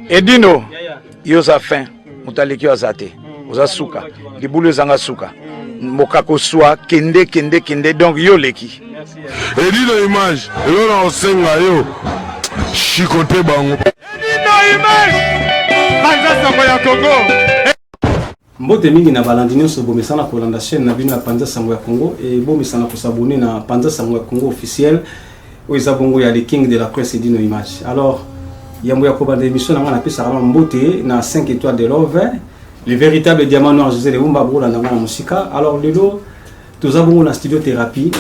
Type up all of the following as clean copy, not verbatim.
Edino yoza fin mutaleki azate oza suka libulu ezanga suka mokako swa kende donc yo leki Edino image elona osenga yo chikote bango Edino image Panza Sango ya Congo. Mbote mingi na balandinyo so bomesana kolanda chaîne na bino ya Panza Sango ya Congo et bomesana ko s'abonner na Panza Sango ya Congo officiel où ils abongo ya le king de la presse Edino image. Alors yambo ya kobanda émission na ngana pesa kama mbote na 5 étoiles de love le véritable diamant noir José le Wumba Brola na musika. Alors lelo tous abongo na studio thérapie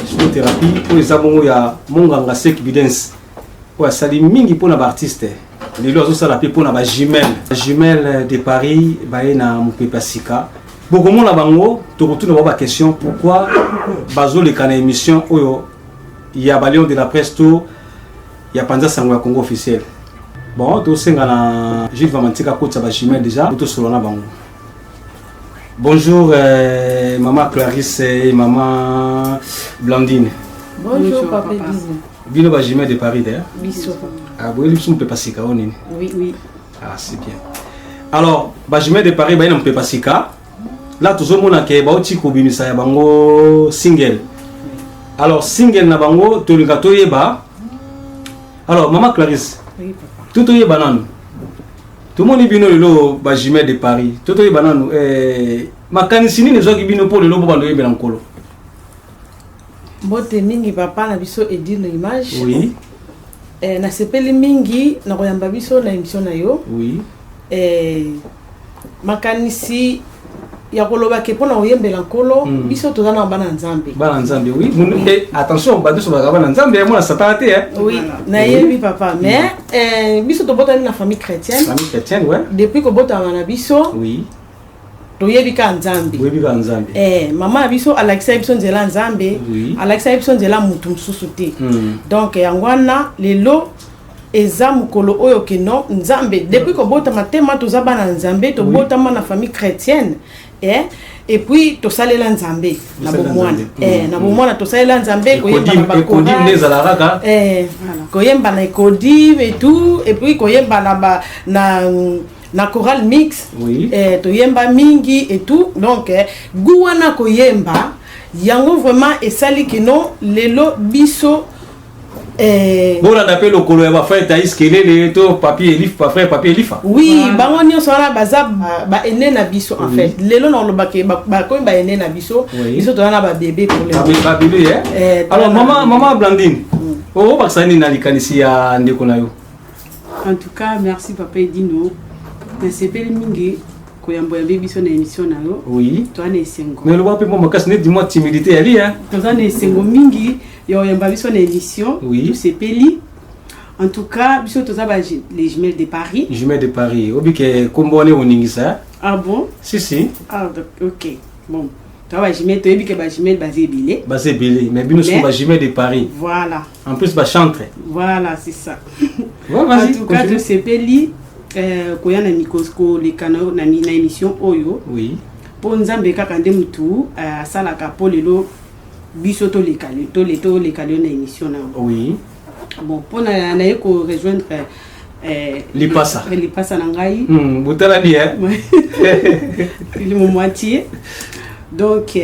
où ils abongo ya Monganga Sek Bidens ouais sali mingi pona ba artiste lelo azo sala pe pona ba jumelle de Paris baye na Mupepa Sika beaucoup mona bango to retourne ba question pourquoi bazo le kana émission oyo ya balion de la presse tout ya Panza Sango ya Congo officiel. Bon to senga na Gilles Vamantika kotsa ba jumelle déjà to solona bango. Bonjour maman Clarisse et maman Blandine. Bonjour papa Dino. Bino ba jumelle de Paris d'ailleurs. Biso. Ah oui, ils sont Mupepa Sika onini. Oui. Ah c'est bien. Alors, ba jumelle de Paris ba ina Mupepa Sika. Là toujours mona ke ba oti ko bimisa ya bango single. Alors single na bango to linga to yeba. Alors maman Clarisse. Oui papa. Tout yeba nanu. Tout le monde bino lelo ba jumelle de Paris. Tout yeba nanu makanisini ne zoki bino pour lelo bando yeba nkolo. Mbote mingi papa na biso Edino image. Oui. Na sepeli mingi na koyamba biso na émission na yo. Oui. Makanisi ya koloba ke pona oyembela nkolo biso tozana bana nzambe. Bana nzambe oui. Attention ba biso ba bana nzambe mo na satana te Oui, na yebi papa mais biso to bota na famille chrétienne. Famille chrétienne ouais. Depuis ko bota na biso. Oui. Toyebi ka nzambe. Oui ka nzambe. Mama biso alakisa biso nzela nzambe. Oui. Alakisa biso nzela mutu mususu te. Donc yangwana lelo eza mukolo oyo ke no nzambe depuis ko bota matema toza bana nzambe to bota na famille chrétienne et puis to salela nzambe na bomwana na bomwana to salela nzambe ko yemba na bakodi nezala raka ko yemba na ekodi et tout et puis ko yemba na choral mix to yemba mingi et tout donc guwana ko yemba yango vraiment esali que non lelo biso bon on appelle le colo va faire taïs kelele to papier livre pas frère papier livre oui bango nyonso wana baza ba ene na biso en fait lelo na lobake ba ko ba ene na biso biso to na ba bébé pour les ba bébé alors maman Blandine o baksani na likanisi ya ndeko na yo. En tout cas merci papa Edino na sepeli mingi koyambo ya biso na émission na yo. Oui to ana esengo mais le wapi mo makasi ne dis-moi timidité ya li to ana esengo mingi yo yamba biso na émission oui. To sepeli en tout cas biso to za ba les jumelles de Paris. Jumelles de Paris obi ke kombone oningisa. Ah bon? Si ah OK bon to ba jumelles to yebi ke ba jumelles bazebile mais bino so ba jumelles de Paris voilà en plus ba chantre voilà c'est ça. Bon, vas-y, en tout cas to sepeli koya na mikosko le canal na émission oyo oui po nzambe kaka nde mutu asalaka po lelo biso to le calio na émission na oui bon po na yeko rejoindre lipasa na ngai butala di il mo moitié donc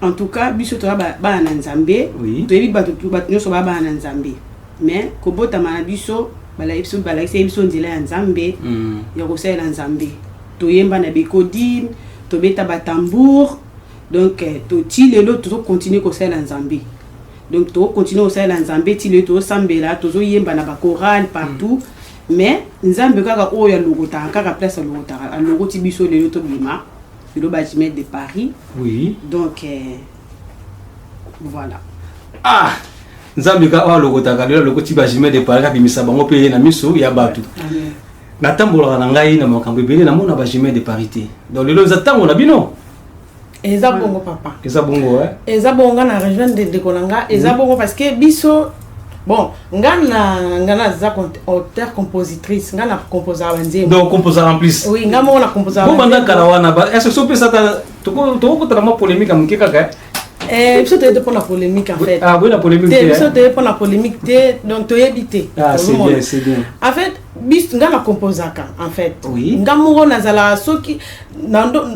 en tout cas biso to ba na nzambe to yebi bato nyonso ba na nzambe mais ko bota na biso bala biso nzela ya nzambe ya kosalela nzambe to yemba na bekodi to beta batambour donc to ti lelo to continuer kosalela nzambe donc to continuer kosalela nzambe ti lelo to sambela to yemba na ba chorale partout mais nzambe kaka oyo logota kaka place logota logoti biso lelo to bima le bâtiment de Paris oui donc voilà nzambe ka wa logota ka lelo lokoti bâtiment de Paris ka bimisa bango pe na miso ya batu na tambola na ngai na makambo ebele na mona bâtiment de Paris te donc lelo za tango na bino eza bongo papa eza bongo eza bongo na région de Kolanga eza bongo parce que biso bon ngana za auteur compositrice ngana composer banzembo donc composer en plus oui ngamo na composer bon banda kala wana ba est-ce que so pesa ta to ko ta ma polémique am kika biso te pour la polémique en fait oui la polémique biso te pour la polémique te donc to éviter c'est bien en fait bis nga na composaka en fait Oui. nga moko nazala soki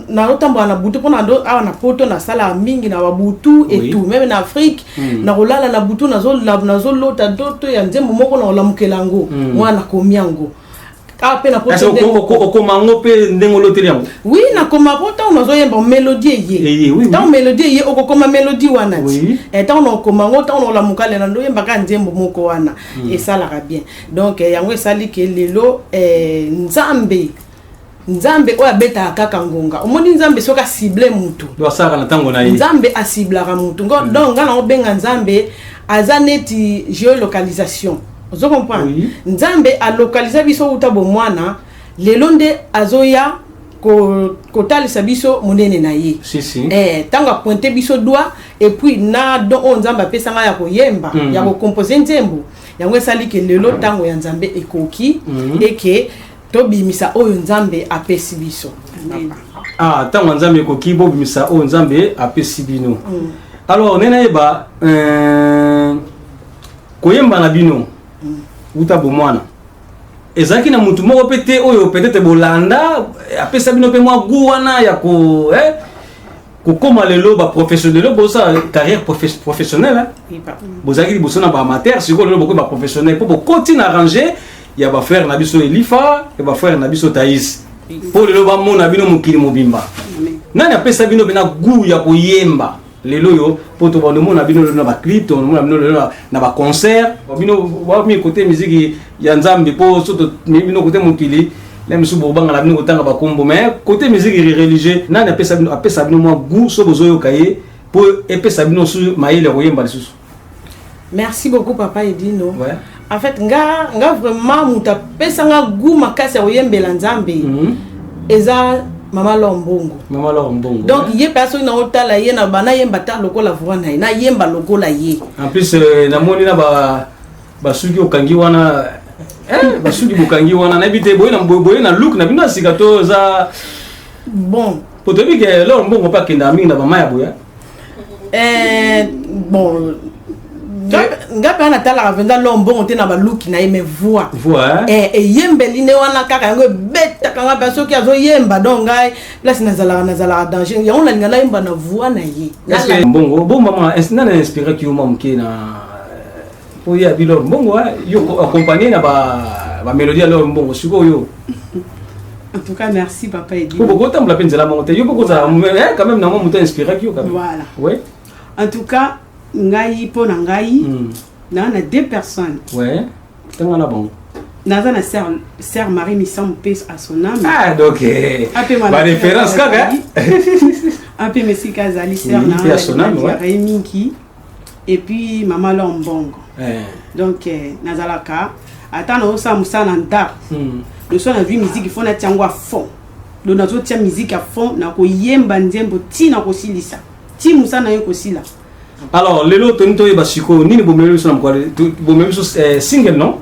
na otambola na butu mpona ndo awa na poto nasala mingi na babutu et Oui. tout même na Afrique na kolala na butu nazolota ndoto ya nzembo moko na kolamukela yango mwana komi yango ape na poto okomango mpe ndenge oloteli yango oui nakoma po ntango nazoyemba mélodie eye ntango mélodie eye okokoma mélodie wana ti ntango nakoma yango ntango nakolamuka lela ndoyembaka nzembo moko wana esalaka bien donc yango esali ke lelo nzambe oyo abetaka kaka ngonga omoni nzambe soki asible mutu asalaka na ntango na ye nzambe asiblaka mutu donc nga naobenga nzambe aza neti géolocalisation ozo comprendre nzambe alokaliza biso uta bomwana lelo nde azoya kotalisa biso monene na ye ntango apointe biso doigt et puis na don oyo nzambe apesanga ya koyemba ya kocompose nzembo yango esali ke lelo ntango ya nzambe ekoki eke tobimisa oyo nzambe apesi biso ntango nzambe ekoki bobimisa oyo nzambe apesi bino alors nena yeba koyemba na bino uta bomwana ezalaki na mutu moko pe te oyo peut-être bolanda apesa bino mpe mwa gu wana ya kokoma lelo baprofessionnel bosala carrière professionnelle bozalaki liboso na baamateur sikoyo lelo bokoyi baprofessionnel mpo bokoti na arranger ya bafrère na biso Elifa ya bafrère na biso Thaïs mpo lelo bamona bino mokili mobimba nani apesa bino mpena gu ya koyemba lelo yo po to bomona bino lelo na baclip to bomona bino lelo na baconcert bino bami côté musique ya nzambe po soto bino côté mokili la misu bobanga la bino kotanga bakombo mais côté musique religieux nani apesa bino mwa gu so bozoyo kaye po epesa bino su maile koyemba lisusu. Merci beaucoup papa Edino. En fait nga vraiment muta pesa nga gu makasi ya koyembela nzambe eza Mama Lombongo. Donc ye personne na otala ye na bana yemba ta lokola voix na yemba lokola ye. En plus na moni na ba suki okangi wana basuki bokangi wana na bité boye na look na bino sikato za bon potobi ke Lombongo pa kenda mingi na ba maya boya. Bon nga pe na tala avenda Lombongo te na ba look na yeme voix yembeli ne wana kaka yango beta kanga ba soki azo yemba donc ngai place nazala danger yango na linga na yemba na voix na ye Lombongo bon maman na inspiré ki mom ke na po ya bi Lombongo yo accompagner na ba mélodie à Lombongo siko yo. En tout cas merci papa Eddy. Pourquoi tu me l'appelles la monter yo pourquoi ça quand même na moi muto inspiré ki yo quand même. Voilà. Ouais. En tout cas ngai po na ngai na deux personnes. Ouais. Tanga na bon. Naza na sœur Marie Missam paix à son âme. Ah donc ma référence kaka. Un peu Messi Kazali sœur na son âme ouais. Minki et puis maman Lombongo. Donc nazalaka atana osa musana nda. Le son a vu musique il faut na tiango à fond. Le nazo tia musique à fond na ko yemba nzembo ti na ko silisa. Ti musana yo ko sila. Alors, lelo tonito yeba siko nini bomelu so na kwa bomelu so single non?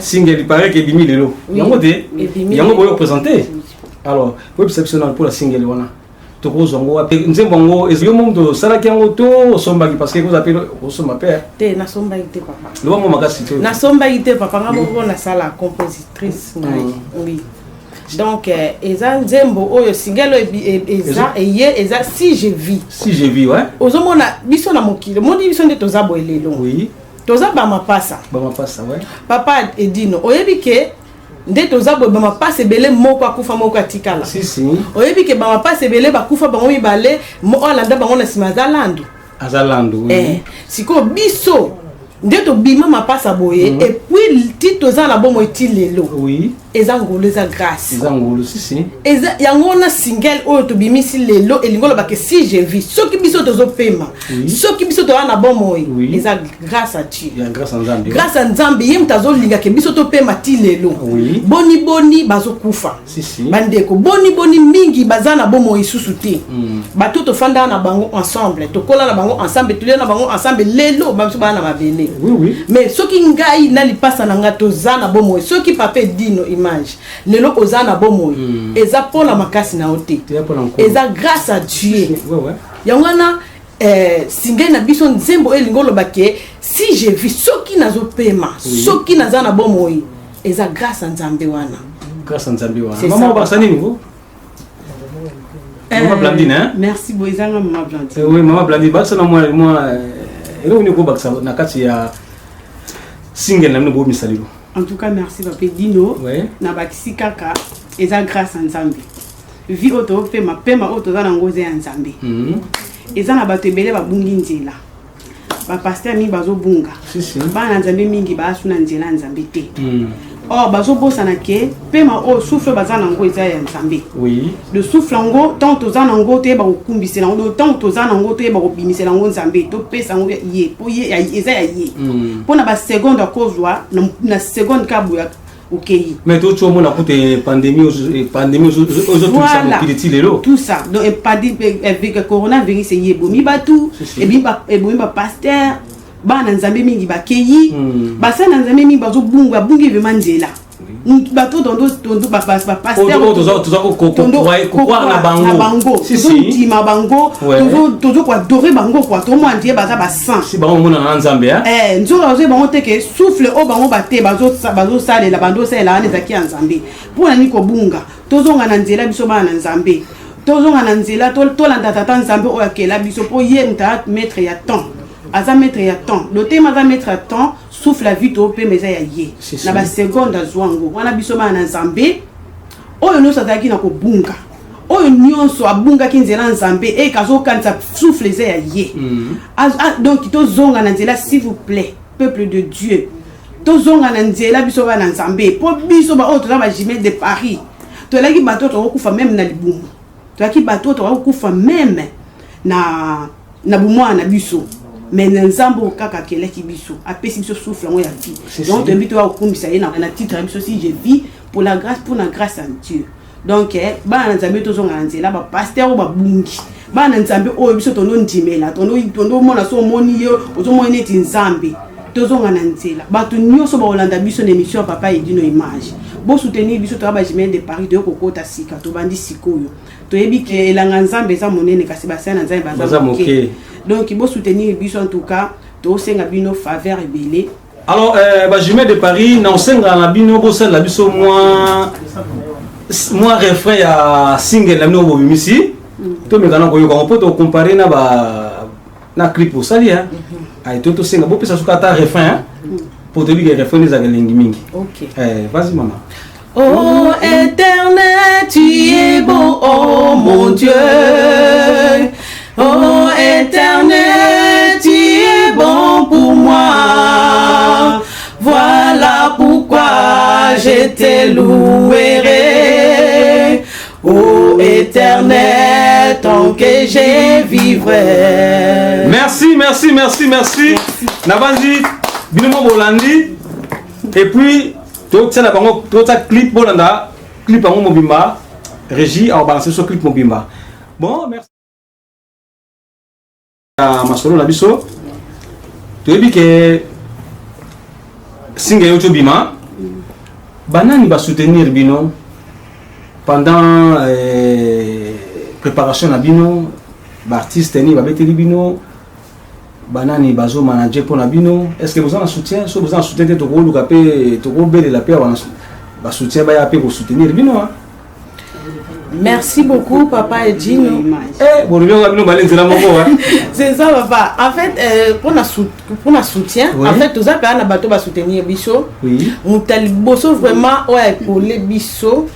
Single il paraît que bimi lelo. Yango te yango boyo présenter. Alors, web exceptionnel pour la single wana. To ko zongo wa nzembo ngo ezyo mondo sala kyango to somba parce que vous appelez au somba père. Te na somba ite papa. Lo mo makasi to. Na somba ite papa ngamo na sala compositrice ngai. Oui. Donc eza nzembo oyo single eza eza si je vis ouais ozomona biso na mokili moni biso nde toza boelelo oui toza ba mapasa ouais papa Edino oyebi ke nde toza bo ba mapasa belé moko akufa moko atikala si oyebi ke ba mapasa belé bakufa bango mibale mo alanda bango na sima azalando oui siko biso nde to bima mapasa boye et puis tito za na bomo etilelo oui eza ngolo eza grâce eza ngolo si eza yango na single oyo to bimisi lelo elingolo ba ke si je vis soki biso tozo pema soki biso to na bomo eza grâce à Dieu ya grâce à Nzambe yem tazo linga ke biso to pema ti lelo boni bazo kufa bandeko boni mingi bazana bomo isusu te bato to fanda na bango ensemble to kola na bango ensemble to na bango ensemble lelo ba biso ba na mabele mais soki ngai na lipasa na ngato zana bomo soki papa Dino image lelo ozana bomo eza pona makasi na ote eza grâce à Dieu yangwana single na biso nzembo elingolo bake si je vis soki nazo pema soki nazana bomo eza grâce à nzambe wana. Grâce à nzambe wana. C'est Maman ça. Barsani niveau. Maman Blandine hein. Merci Boizanga Maman Blandine. Oui, Maman Blandine Barsana moi et on est ko baksa na kati ya single na mno misalilo. En tout cas merci Papa Dino. Ouais. Na bakisi kaka eza grâce à nzambe. Vi auto pema auto za na ngoze ya nzambe. Eza na bato ebele babungi nzela. Ba pasteur mi bazo bunga. Si. Ba na nzambe mingi ba asu na nzela nzambe te. Or bazo bosa na ke pema o souffle baza na ngo eza ya nzambe. Oui. Le souffle ngo tant toza na ngo te ba kokumbisela ngo tant toza na ngo te ba kobimisela ngo nzambe to pesa ngo ye po ye eza ya ye. Pona ba seconde akozwa na seconde kabuya. Okay. Mais tout le monde a écouté pandémie aux autres tout ça donc avec coronavirus c'est yebomi batou et bien pasteur ba na nzambe mingi ba keyi ba sa na nzambe mingi bazo bunga bungi vraiment nzela bato tondo ba pasteur quoi na bango si ma bango tozo quoi adorer bango quoi to mo andie baza ba sang si bango mona na nzambe nzo ozo bango te ke souffle o bango bate bazo sale la bando sale la nezaki ya nzambe pona ni ko bunga tozonga na nzela biso ba na nzambe tozonga na nzela to landa tata nzambe o akela biso po ye mta maître ya temps aza maître ya temps le tema za maître ya temps souffle la vie to pe meza ya ye na ba seconde azwango wana biso ba na nzambe oyo no sataki na ko bunga oyo nyonso abunga ki nzela nzambe e kazo kanza souffle za ya ye donc tozonga na nzela s'il vous plaît peuple de Dieu tozonga na nzela biso ba na nzambe po biso ba oyo toza ba jimel de Paris tolaki bato to kufa même na libumu tolaki bato to kufa même na bumwa na biso mais nzambo kaka keleki biso apesi biso souffle ngo ya vie donc de bito akumbisa ye na titre biso si je vis pour la grâce à Dieu donc ba na nzambe tozonga na nzela ba pasteur ba bungi ba na nzambe oyo biso tondo ndimela tondo mona so moni yo ozo mona neti nzambe tozonga na nzela bato nyonso ba olanda biso na émission Papa Edino Image bo soutenir biso to ba jimel de Paris de kokota sika to bandi sikoyo to yebi ke elanga nzambe za monene kasi ba sana nzambe baza moke donc bo soutenir biso en tout cas to senga bino faveur ebele. Alors ba jimel de Paris na senga na bino bo sala la biso moi refrain ya single na bino bo bimisi to mekana ko yoka on peut comparer na clip au sali ay to senga bo pesa suka ta refrain pour te dire que refrain les agelengi mingi. OK. Vas-y maman. Oh Éternel, tu es beau, oh mon Dieu. Oh Éternel, tu es bon pour moi. Voilà pourquoi je te louerai. Oh Éternel, tant que je vivrai. Merci. Nabanzi, binomo bolandi. Et puis, tout ça, clip bolanda, clip en mobimba, régie, on balance ce clip mobimba. Bon, merci. Masolo la biso. Tu dis que singa yoto bima, banani va soutenir bino pendant préparation na bino, artiste ni va mettre bino. Banani bazo manager pour nabino. Est-ce que vous en soutien? Si vous en soutien to ko luka pe to ko bele la pe ba soutien ba ya pe pour soutenir bino hein. Merci beaucoup Papa Edino. Bon bino balenze la moko hein. C'est ça papa. En fait pour na soutien, oui. En fait tout ça pe na bato ba soutenir biso. Oui. Mutali boso vraiment ouais pour les biso.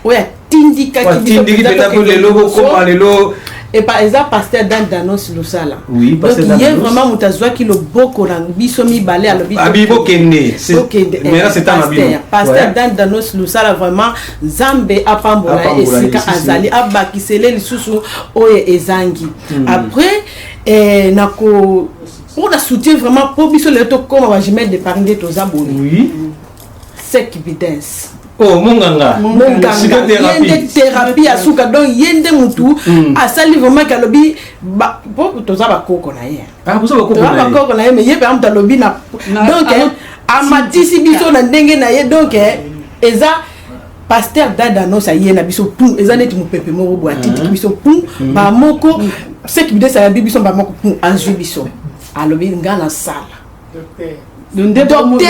Ouais tindika ki biso. Tindika pe le logo comme le logo. Et par exemple, pasteur Dan Danos Lusala. Oui, pasteur donc il y a vraiment mutazwa qui le boko na biso mi balé à l'obit. Abibo kende. Mais là c'est un pasteur Dan Danos Lusala vraiment Zambe apambola et sika azali abakisele lisusu oye ezangi. Après nako pour la soutien vraiment pour biso le to comme va jamais de Paris de Tozaboni. Oui. Sec evidence. Oh monganga yende thérapie asuka donc yende mutu asali vraiment kalobi po toza ba koko na ye boza ba koko na ye mais yebe amta lobi na donc amatisi biso na ndenge na ye donc eza pasteur dada no sa ye na biso pou eza neti mupepe moko boati biso pou ba moko ce qui bide sa biso ba moko pou anju biso alobi ngana sala docteur donc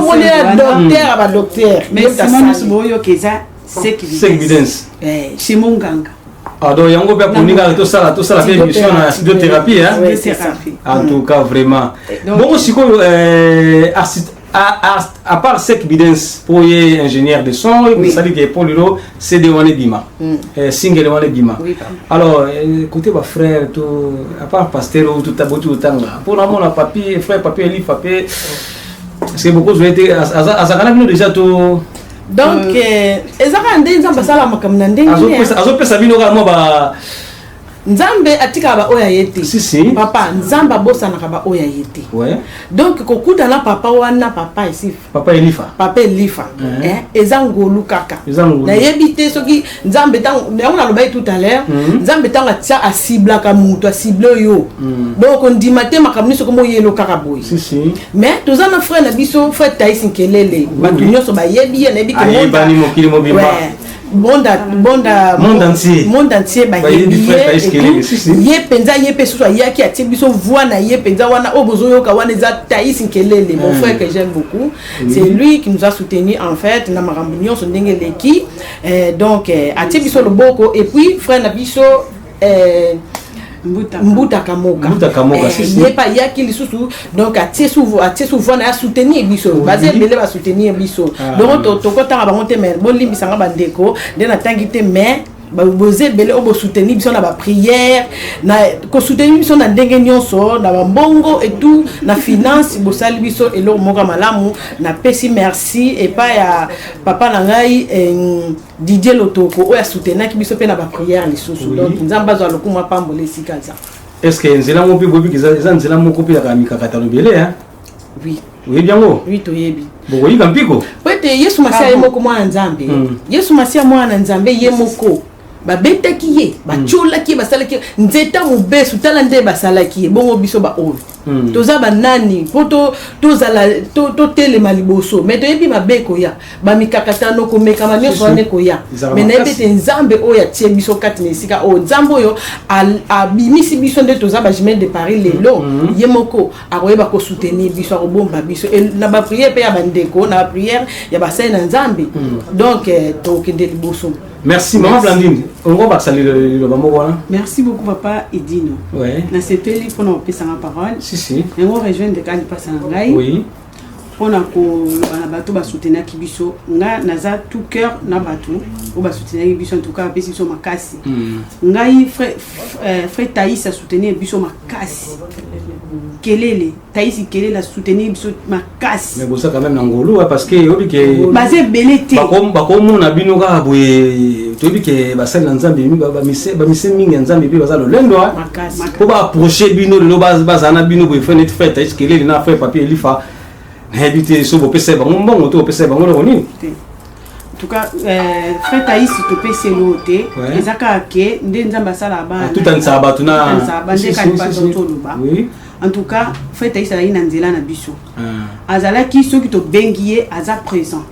on est docteur aba docteur mais Simon Soboyo keza sec évidence chez mon ganga. Ah donc yango bien pour ninga tout ça la émission na physiothérapie hein. En tout cas vraiment. Bon siko à part cette évidence pour y ingénieur de son, ça dit que pour Lilo c'est de wane bima. Single wane bima. Alors écoutez ma frère tout à part pasteur tout tabotu tanga. Pour la mon papier frère papier livre papier c'est beaucoup j'ai été azakana bino déjà tout donc ezaka ndenza basala makamna ndenge azopesa bino ka mo ba Nzambe atika ba oya yete. Si. Papa nzamba bosa na ba oya yete. Ouais. Donc kokuta na papa wana papa ici. Papa Elifa. Papa Elifa. Ezangolu kaka. Na yebite soki nzambe tang on a lobai tout à l'heure. Nzambe tang atia a cibla ka muto a cible yo. Donc on dit matin makamni so komo yelo kaka boy. Si. Mais toza na frère na biso frère Taïsin Kelele. Batunyo so ba yebi na yebi ko monda. Bani mokili mobimba. Monde entier ba ye penza ye pe so ya ki ati biso voix na ye penza wana obozo yoka wana za Taïsin Kelele mon frère que j'aime beaucoup. C'est lui qui nous a soutenu en fait na marambunion so ndenge leki donc ati biso loboko et puis frère na biso Mbuta Kamoka si n'est pas yaki lisusu donc atie souvent na soutenir biso basé belé va soutenir biso donc to kota ba monter mais bon limbisanga bandeko de na tangité mais ba bosé belé obo soutenir biso na ba prière na ko soutenir biso na ndenge nyonso na ba mbongo et tout na finance bosali biso et lo moka malamu na pesi merci et pas ya papa na ngai Didier Lotoko oya soutenir ki biso pe na ba prière lisusu donc nzamba zo lokuma pambole sikaza. Est-ce que nzela mo pe bobi kiza nzela mo kopi ya kamika katalo belé hein? Oui. Oui bien ngo. Oui to yebi. Bogo yi kampiko. Peut-être Yesu Masia yemoko mwana nzambe. Yesu Masia mwana nzambe yemoko. Ba betaki ye ba tcholaki basalaki nzeta mobesu tala nde basalaki bongo biso ba oyo toza ba nani poto tozala to telema liboso mais toyebi mabeko ya ba mikakatano ko mekama nyonso ane ko ya mais na ebete nzambe oyo atie biso kati na esika o nzambe oyo abimisi biso nde toza ba jemel de Paris lelo yemoko akoyeba ko soutenir biso akobomba biso na ba prière pe ya bandeko na ba prière ya ba sai na nzambe donc to kende liboso. Merci maman Blandine. On va saluer le maman. Merci beaucoup papa Edino. Ouais. Dans ce pays pour nous passer la parole. Si. Et on rejoint des cas de passer en Gaï. Oui. Pour nous na bateau ba soutenir kibiso nga naza tout cœur na bateau ou ba soutenir kibiso en tout cas pesi so makasi. Ngai frère Taïs a soutenir biso makasi. Kelele Taïs Kelele a soutenir biso makasi. Mais bon ça quand même ngolo parce que obi ke basé belete. Ba comme na bino ka boye tobi ke ba sala nzambe ba mise mingi nzambe pe bazalo lendo makasi. Ko ba approcher bino le bazana bino boye frère Taïs Kelele na frère papier Elifa. Habité sur vos PC, bon, auto PC, bon, en tout cas, frère Taïs, tu peux PC l'ôté, les akake, n'denzamba salaba, tout en sabatuna, oui. En tout cas, frère Taïs a une anzela na biso. Azala qui ceux qui te bengier, aza présent.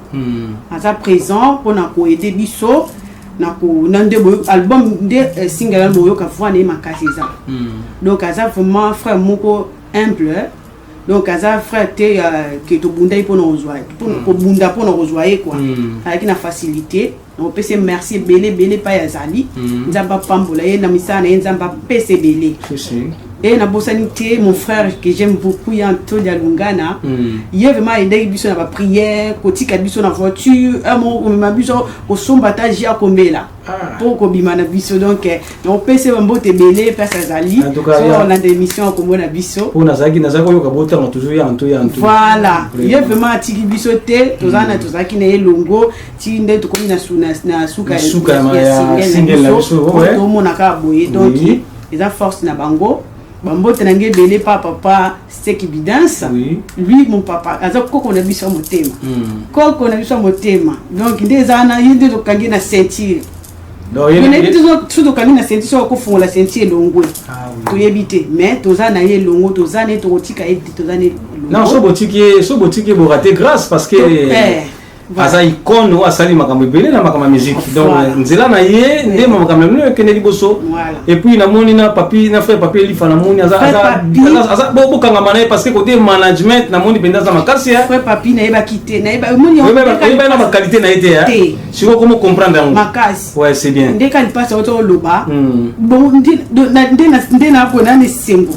Aza présent pour na ko aider biso. Na ko nande album de single boyo ka fois ne makasi za. Donc aza vraiment frère moko humble. Donc aza frère te que to bunda pour nous rejoindre pour bunda pour nous rejoindre quoi avec une facilité on peut se merci belé pa ya zali nzamba pambola ye na misana nzamba pese belé et na bosanité mon frère que j'aime beaucoup Yanto Dialungana il vraiment aidé biso na ba prière kotika biso na voiture mon ma biso au sombata jia kombela pour ko bima na biso donc on peut se mbote belé pese zali on a des émissions comme na biso pour nazaki yo kabota toujours Yanto voilà il vraiment atiki biso te tozana tozaki na elongo ti nde to komi na suka ya single la biso ouais to mona ka boye donc eza force na bango bambote na nge belé papa c'est qui bidance lui mon papa aza koko na biso motema koko na biso motema donc ndezana yinde to kangi na ceinture donc yene tout to kangi na ceinture so ko fongola ceinture longwe to yebite mais tozana ye longo tozana to tika edi tozana non so botiki bo raté grâce parce que aza icône o asali makambo ebele na makambo musique donc nzela na ye nde makambo no ekende liboso et puis na moni na papi na frère papi Elifa na moni aza bokanga manaye parce que côté management na moni penza makasi ya frère papi na yeba quitter na yeba moni yeba na qualité na été ya si vous comment comprendre makasi ouais c'est bien ndeka il passe auto loba bon ndé na kona ne sengo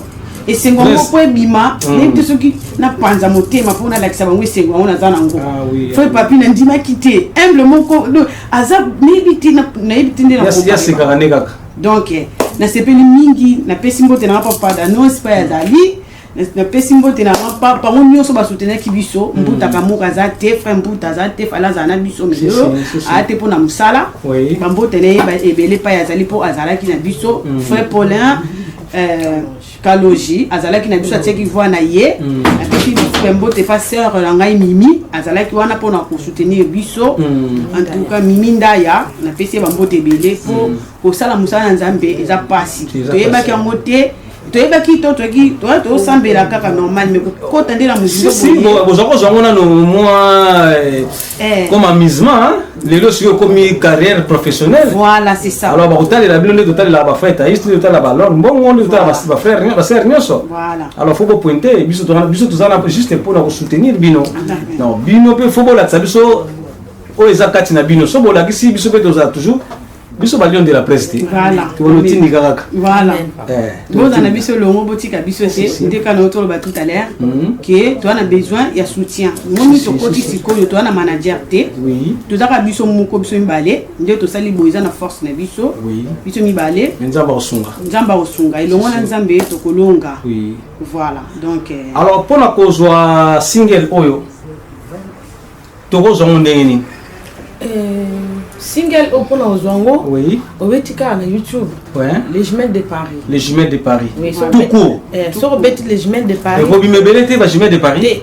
esengo moko ebima nebi soki na panza motema mpona lakisa bango esengo yango naza nango frère papi na ndimaki te humble moko aza nayebi te nde nayasekaka nde kaka donc nasepeli mingi napesi mbote nanga papa d'annonce pa yazali napesi mbote nanga papa bango nyonso basoutenaki biso mbutaka moko aza te frère mbuta aza te fala azala na biso melelo aya te mpona mosala bambote na ye ebele pa yazali mpo azalaki na biso frère Paulin Kaloji azalaki na biso atiaki voix na ye apesi mbote pa sœur na ngai Mimi azalaki wana mpona kosoutenir biso en tout cas Mimi Ndaya napesi bambote ebele mpo kosala mosala na Nzambe eza pasi toyebaki yango te toyebaki tosambela kaka normal mais kokota nde na mozindo bozakozwango nano mwa comme amusement lelo soki okomi carrière professionnelle voilà c'est ça alors bakotalela bino nde totalelaka bafrère taïs nde totalela balor mbongo nde totalela basere nyonso alors fo bopointe biso tozana juste mpona kosoutenir bino non bino mpe fo bolatisa biso oyo eza kati na bino so bolakisi biso mpe tozala toujours biso balion de la presse te tolotindi kaka voilà bozana biso longo botika biso te ndeka na otoloba tout à l'heure que tu as besoin ya soutien momi tokoti sikoyo to na manager te tozaka biso moko biso mibale nde tosali boiza na force na biso biso mibale nzamba osunga elongo na nzambe tokolonga voilà donc alors pona kozwa single oyo tokozongo ndenge nini single opona ozwango obetika na YouTube les jumelles de Paris tout court so obeti les jumelles de Paris ko bimebele te ba jumelles de Paris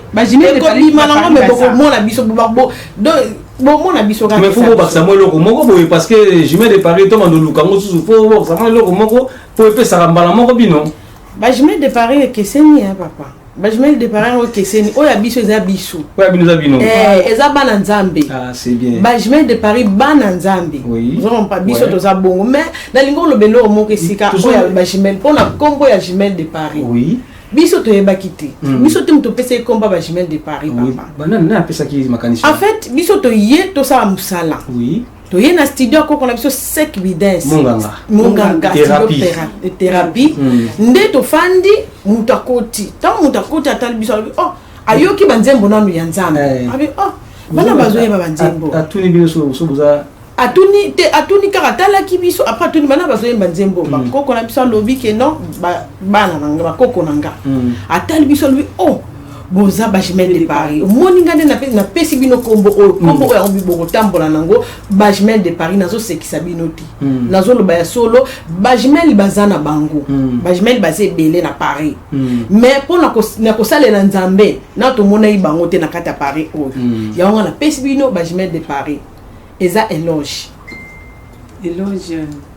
ko bimanango me boko mona biso bo mona biso ka mais faut bakisa mo loko moko boye parce que jumelles de Paris to mando lukango susu faut bakisa mo loko moko po epesa mbala moko bino ba jumelles de Paris que c'est ni papa bajumeli de parents au keseni oya biso eza biso oya bino za bino eza bana nzambe c'est bien bajumeli de Paris bana nzambe nous pas biso toza bongo mais na lingo lobelo moko esika oya bajumeli pona kombo ya jumeli de Paris biso toyebaki te biso te muto pesa komba bajumeli de Paris papa bana na pesa ki makanisi en fait biso toye tosala musala toye na studio ko na biso sec bidens monganga thérapie nde tofandi mutakoti tant mutakoti atali biso oh ayoki banzembo nanu ya nzambe abi oh bana bazoye ba banzembo atuni biso so buza atuni kaka talaki biso après atuni bana bazoye banzembo bakoko na biso lobi ke non bana nanga bakoko nanga atali biso lobi oh boza bajumelle de Paris moni ngande na pesi bino kombo oyo ambi boko tambola nango bajumelle de Paris nazo sekisa bino ti nazo loba ya solo bajumelle bazana bango bajumelle bazé belé na Paris mais pona ko salela nzambe na to mona yi bango te na kata Paris oyo ya nga na pesi bino bajumelle de Paris eza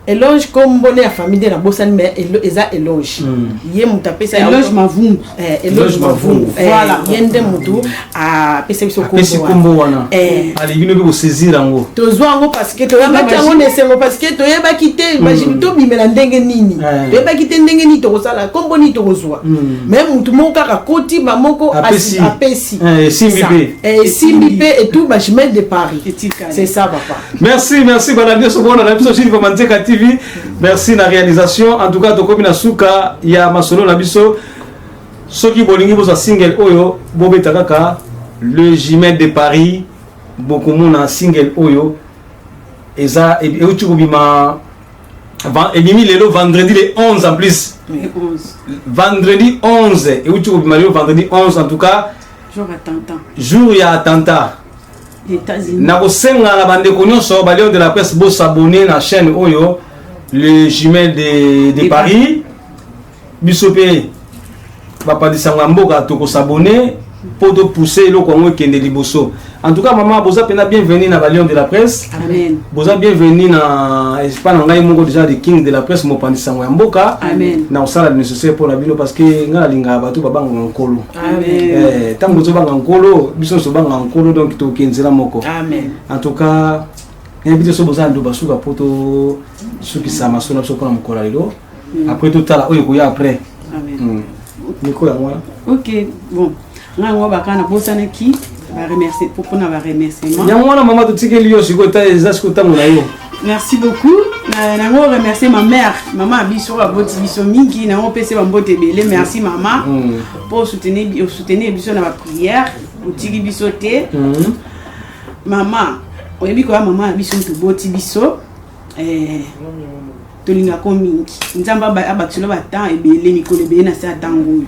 éloge comme bonne ya famille de la bosani mais eza éloge ye muta pesa éloge mavungu voilà yende mutu a pesa biso kombo wana ali bino be saisir yango tozwa ngo parce que toyeba tango nesengo parce que toyeba kite imagine to bimela ndenge nini toyeba kite ndenge nini to kosala kombo ni to kozwa même mutu moko kaka koti ba moko apesi simbi et tout bajumelle de Paris c'est ça papa merci bana so bona na biso chini kwa Manzeka TV merci na réalisation en tout cas tokomi na suka ya masolo na biso soki bolingi boza single oyo bobeta kaka le jumelle de Paris bokomona single oyo eza euti kobima ebimi lelo vendredi le 11 en plus vendredi 11 euti kobima lelo vendredi 11 en tout cas jour ya attentat na kosenga na bandeko nyonso balion de la presse bo s'abonner na chaîne oyo le jumelle de Paris biso pe bapadisanga mboka to ko s'abonner pour de pousser le Congo qui est liboso. En tout cas, maman, vous êtes bienvenue dans la Lion de la presse. Amen. Vous êtes bienvenue dans Espagne, on a déjà des King de la presse, mon pandi sango mboka. Amen. Na osala nécessaire pour la bino parce que nga linga batu babanga nkolo. Amen. Tant que banga nkolo, biso so banga nkolo donc to kenzela moko. Amen. En tout cas, invité so bozana do basuka poto suki sama so na so kona mkola lelo. Après tout ça oyo koya après. Amen. Niko ya mwana. OK, bon. Nga ngo bakana bosana ki ba remercier pour na ba remerciement. Ya mwana mama to tikeli yo siko ta ezasko ta mona yo. Merci beaucoup. Na ngo remercier ma mère, maman biso aboti biso mingi na ngo pese ba mbote belé. Merci maman pour soutenir biso na ba prière, otiki biso te. Maman, oyebi ko maman biso to boti biso tolinga ko mingi. Nzamba abakisolo ba temps ebele mikolo ebele na sa tango.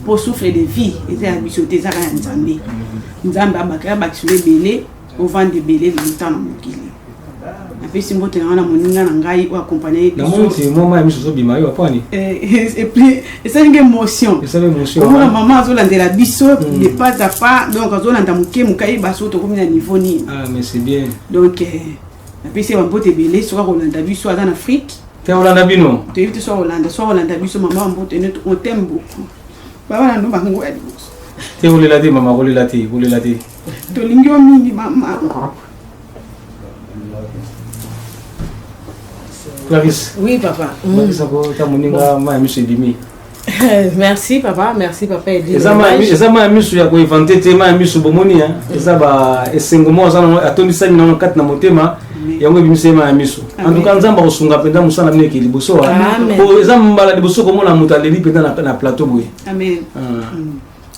Pour souffrir de vie et ça bisoté ça kan nzambe. Nzamba abakisolo ebele au vent de belé le temps na mokili. Après si mbote na moninga na ngai ou accompagner na monti mama miso so bima yo apani. Et puis c'est une émotion. C'est une émotion. Maman azolanda biso de pas à pas donc azolanda muke mukai baso to comme na niveau ni. Ah mais c'est bien. Donc après c'est mbote belé soit Rolanda biso en Afrique. T'es Rolanda bino. Tu es soit Rolanda biso maman mbote on t'aime beaucoup. Baba ndo bango edi. T'es olela te maman olela te. To lingyo mingi mama. Clarisse. Oui, papa. Merci, papa. Merci, papa. Ezama misu ya ko inventer tema misu bomoni hein. Ezaba esengomo zana atondisa na kati na motema yango bimise ma misu. En tout cas nzamba osunga penda musala mneki liboso. Po ezama mbala liboso komo na mutaleli penda na plateau boye. Amen.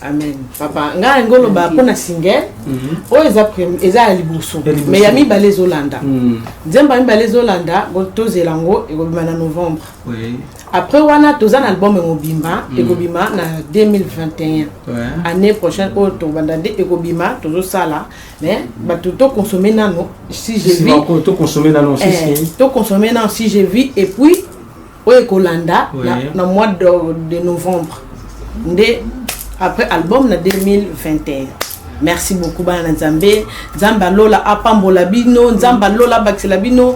Amen. Papa, nga ngolo ba pona single. O eza liboso. Mais yami balez Hollanda. Nzemba mi balez Hollanda, go tozelango e go bima na novembre. Oui. Après wana toza na album ngobimba, e go bima na 2021. Année prochaine o to bandande e go bima tozo sala, mais ba to consommer nano si j'ai vu. To consommer nano si. To consommer nano si j'ai vu et puis o e Hollanda na mois de novembre. Ndé après album na 2021. Merci beaucoup bana Nzambe. Nzamba lola apambola bino, Nzamba lola bakisela bino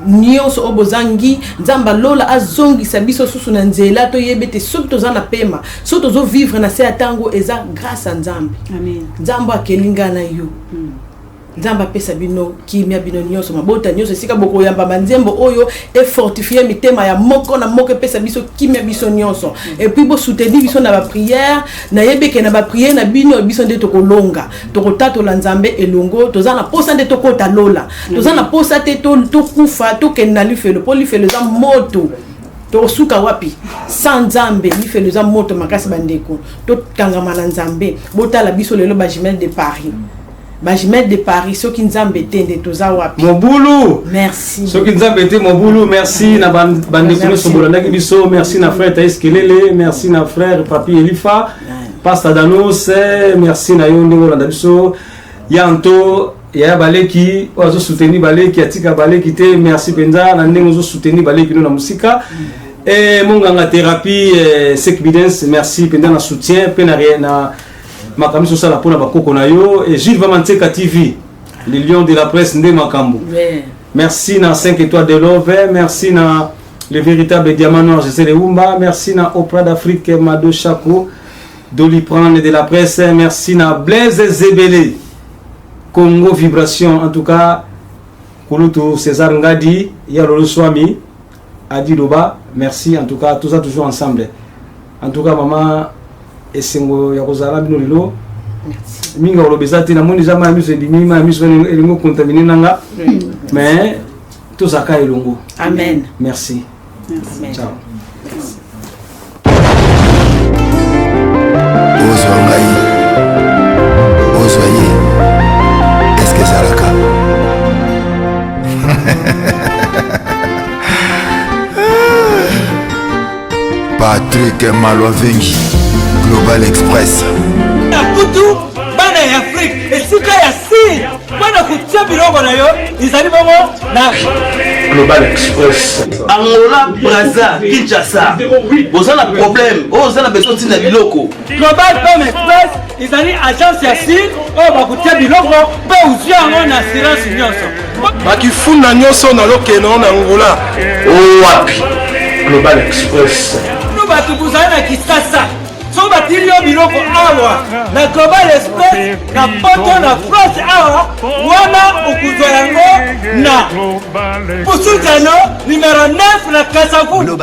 nyonso obozangi, Nzamba lola azongi sabiso susu na nzela to yebete soki toza na pema, soki tozo vivre na se atango eza grâce à Nzambe. Amen. Nzamba kelinga na yo. Nzamba pesa bino kimia bino nyonso mabota nyonso sika boko yamba banzembo oyo et fortifier mitema ya moko na moko pesa biso kimia biso nyonso et puis bo soutenir biso na ba prière na yebeke na ba prière na bino biso nde tokolonga tokotata la Nzambe elongo toza na posa nde tokota lola toza na posa te to kufa to kenna lifelo po lifelo za moto to suka wapi sans Nzambe lifelo za moto makasi bandeko to kangama na Nzambe botala biso lelo ba Jumelle de Paris. Bajimel de Paris, ceux qui nous ont embêtés de tous wapi. Moboulou. Merci. Ceux qui nous ont embêtés, Moboulou, merci. Na bandeko sobolanda kibiso, merci na frère Thaïs Kelele, merci na frère Papi Elifa, Pastor Danos, merci na yo ndingo landa biso. Yanto ya baleki ozo soutenir baleki atika baleki te, merci penza na ndingo zo soutenir baleki no na musika. Et monganga thérapie Sekbidens, merci penza na soutien, pena na Makamiso sala pona bakoko na yo et Gilles Vamanteka TV, le lion de la presse Ndé Makambo. Merci na 5 étoiles de love, merci na le véritable diamant noir Jessé Leumba, merci na Oprah d'Afrique Mado Chako, Doliprane de la presse, merci na Blaise Zebele, Congo Vibration en tout cas, Kulutu César Ngadi, Yalolo Swami, Adi Loba, merci en tout cas, tout ça toujours ensemble. En tout cas maman esengo ya kozala bino lelo minga olobeza te na moni za ma miso ebimi ma miso elingo contaminer nanga mais tout ça ka elongo. Amen. Merci. Amen. Ciao. Ozoye est-ce que ça raka Patrick Malwavengi Global Express. Kutu bana ya Afrique esika ya si bana kutia bilongo na yo izali bongo na Global Express. Angola, Brazza, Kinshasa. Vous avez un problème, vous avez besoin de biloko. Global Express ezali agence ya sir oyo bakutia biloko mpe uzwi yango na assurance nyonso bakifunda nyonso nalokeno na ngola wapi Global Express no bato bozali na kisasa so batili yo biloko awa na Global Express na poto na France awa wana okuzwa yango na Busutano numero 9 na Kasavu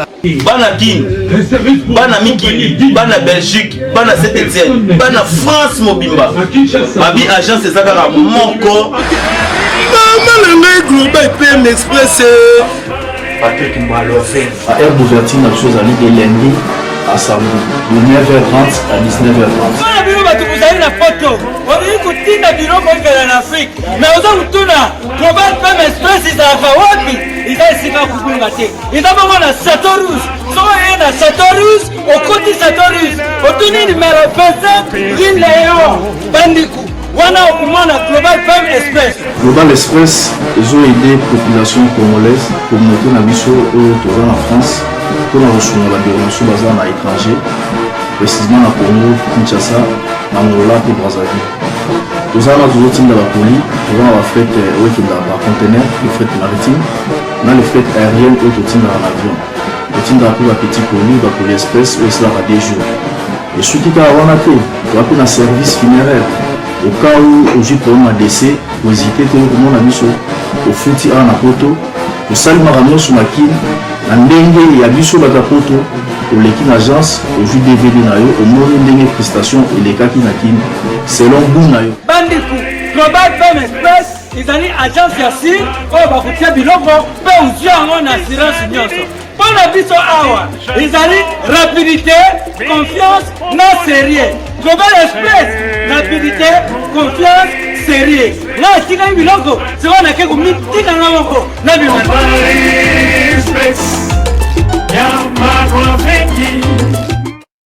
bana Guinée, bana Mikili, bana Belgique, bana Saint-Etienne, bana France mobimba babi agence ezaka moko Maman Global PM Express Patrick Malové à aire d'ouverture na chose ali de lundi à samedi de 9h30 à 19h30. Bana bino bato bozali na poto olingi kotinda biloko okela na Afrique mais oza kutuna Global PM Express ezalaka wapi eza esika kubunga te eza bongo na Chateau Rouge soko eye na Chateau Rouge okoti Chateau Rouge otuni numero 25 rue Léon Bandiku wana okumona Global PM Express. Global Express ont aidé la population congolaise, communauté na biso autour en France, pour la recherche de la violence basée à l'étranger, précisément à Congo, Kinshasa, Angola et Brazzaville. Nous avons toujours la police, nous avons la fête par conteneur, le fret maritime, nous avons le fret aérien et tout dans l'avion. Nous avons la petite police, la police express, où cela va des jours. Et ce qui est à Wanake, nous avons un service funéraire. Au cas où j'ai pour un décès, vous hésitez que vous avez mis au fouti à la poto, vous salez ma ramion sur ma kin, la ndenge et à biso la poto, au l'équipe agence, au jus DVD nayo, au moins ndenge prestation et les kaki na kin, selon vous nayo. Bandiku, Global PM Express, ils ont agence ya sir, oyo bakutia biloko, pe uzwi yango na assurance nyonso. Pour la biso awa, ils ont rapidité, confiance, na sérieux. Global Express, rapidité, confiance, sérieux. Là, si vous avez un biloko, c'est qu'on a quelque chose de tika na moko. Na biloko.